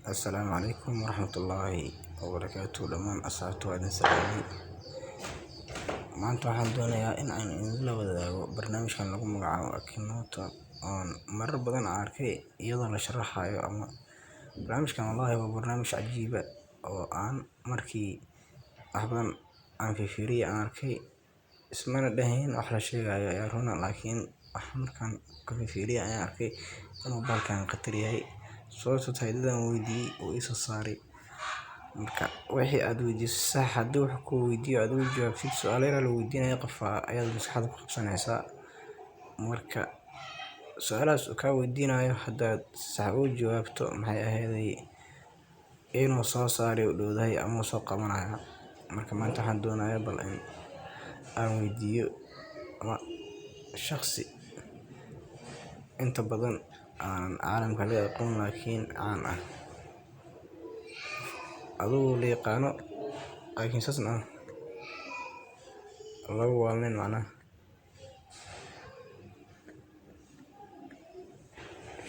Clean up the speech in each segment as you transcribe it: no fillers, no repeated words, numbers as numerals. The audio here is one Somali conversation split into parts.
السلام عليكم ورحمة الله وبركاته دمان أصحابتي وأهلا سلامي maanta waxaan doonayaa in aan idinla wadaago barnaamijkan lagu magacaabo Akinator oon marar badan aan arkay iyadoo la sharaxayo ama barnaamijkan wallahi waa barnaamij cajiib ah oo aan markii wax badan aan fiiriyay aan arkay ismana dhahayn wax la sheegayo ayaa run ah laakiin wax markaan ka fiiriyay ayaan arkay inuu balkan khatar yahay sababtoo tahay dadaan weydiiyay oo isa saaray marka wixii aad weydiiso sax haddii wax ku weydiiyo aad ugu jawaabtid su'aalo yar la weydiinayo qof ayaad maskaxda ku qabsanaysaa marka su'aalahaas uu kaa weydiinayo haddaad sax ugu jawaabto maxay ahayday inuu soo saaray u dhowdahay ama soo qabanayo marka maanta waxaan doonayaa bal in aan weydiiyo ama shakhsi inta badan aan caalamka la aqoon laakiin caan ah aduu la yaqaano laakiin saasna lagu waalin macnaha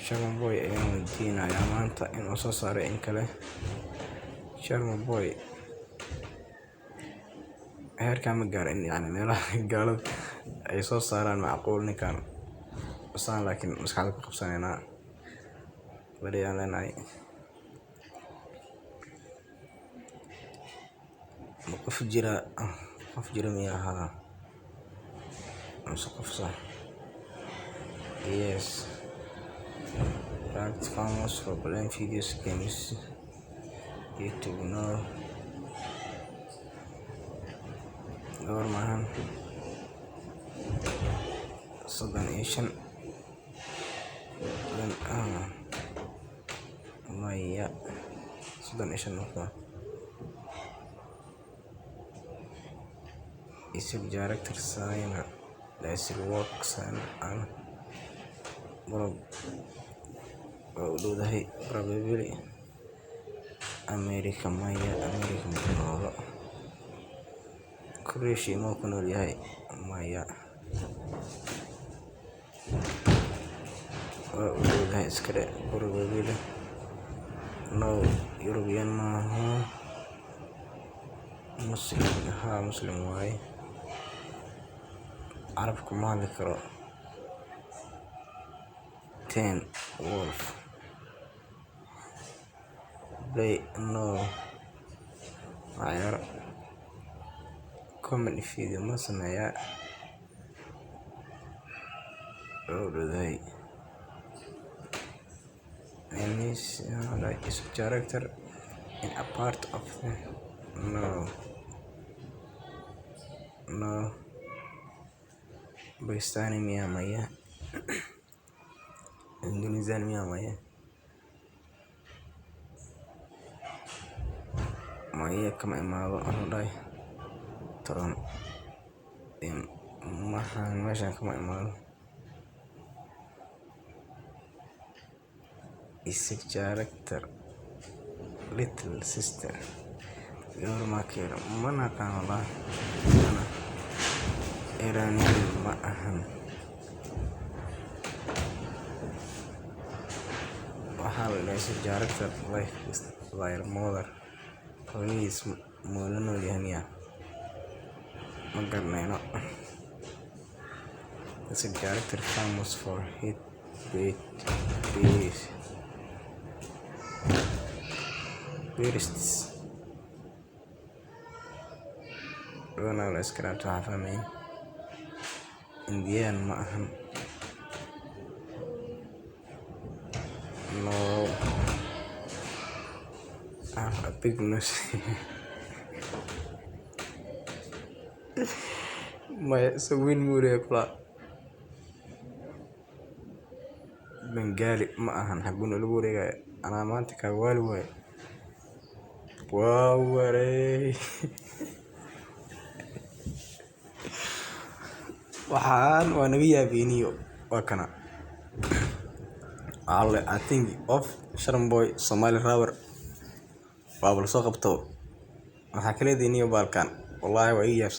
Sharma boy ayaan weydiinayaa maanta inuu soo saaray in kale Sharma boy heerkaa ma gaarin yani meelaha gaalada ay soo saaraan macquul ninkan basaan laakiin maskaxda ku qabsanaynaa bari aan leenahay qof jira miyaa ahaa mise qof sax yes that's famous for playing video games YouTube no gabar maahan 35 maya 35 markaa is a director sign that's works and probably America maya America ma Croatia ma ku nool yahay maya udhowdahay iskale probably no European maaha muslim waaye carabku ma hadli karo 10 wolf play no ayar comedy video ma sameeyaa udhowdahay and is like is a character in a part of the no Pakistani miyaa maya Indonesian miyaa maya kama imaado anuu dhahay toban maxaan meeshan kama imaado is a character little sister gabar maakeero mana aqaan wallahi Iranian ma ahan waxaa la dhahay character life is their mother hooyadiis moola nool yahay miya ma garanayno is a character famous for hit beerists dhowna la iskaraabto waxaa fahmayn Indian ma ahan no a big nose maya sawin muuriya kula Bengali ma ahan xaguna lagu wareegaya anaa maanta kaa waali waaye waa wareey waxaan waa naga yaabeeniyo waa kana I think of Sharma boy Somali rapper waa la soo qabto waxaa kale deeniyo balkan wallahi waa